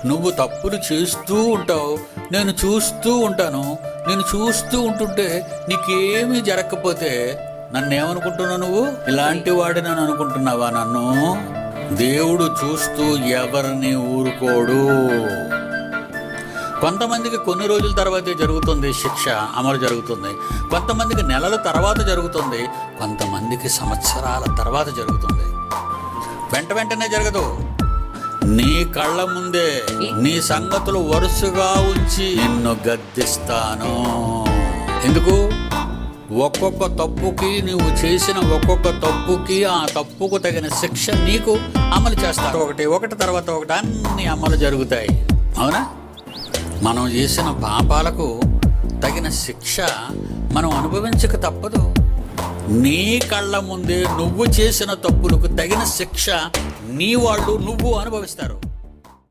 నువ్వు తప్పులు చేస్తూ ఉంటావు, నేను చూస్తూ ఉంటాను. నేను చూస్తూ ఉంటుంటే నీకేమీ జరగకపోతే నన్నేమనుకుంటున్నావు? నువ్వు ఇలాంటి వాడిని అనుకుంటున్నావా నన్ను? దేవుడు చూస్తూ ఎవరిని ఊరుకోడు. కొంతమందికి కొన్ని రోజుల తర్వాతే జరుగుతుంది శిక్ష అమలు జరుగుతుంది, కొంతమందికి నెలల తర్వాత జరుగుతుంది, కొంతమందికి సంవత్సరాల తర్వాత జరుగుతుంది. వెంటనే జరగదు. నీ కళ్ళ ముందే నీ సంగతులు వరుసగా ఉంచి నిన్ను గద్దిస్తాను. ఎందుకు? ఒక్కొక్క తప్పుకి, నువ్వు చేసిన ఒక్కొక్క తప్పుకి ఆ తప్పుకు తగిన శిక్ష నీకు అమలు చేస్తారు. ఒకటి తర్వాత ఒకటి అన్ని అమలు జరుగుతాయి. అవునా? మనం చేసిన పాపాలకు తగిన శిక్ష మనం అనుభవించక తప్పదు. నీ కళ్ళ ముందే నువ్వు చేసిన తప్పులకు తగిన శిక్ష నీ వాళ్ళు నువ్వు అనుభవిస్తారు.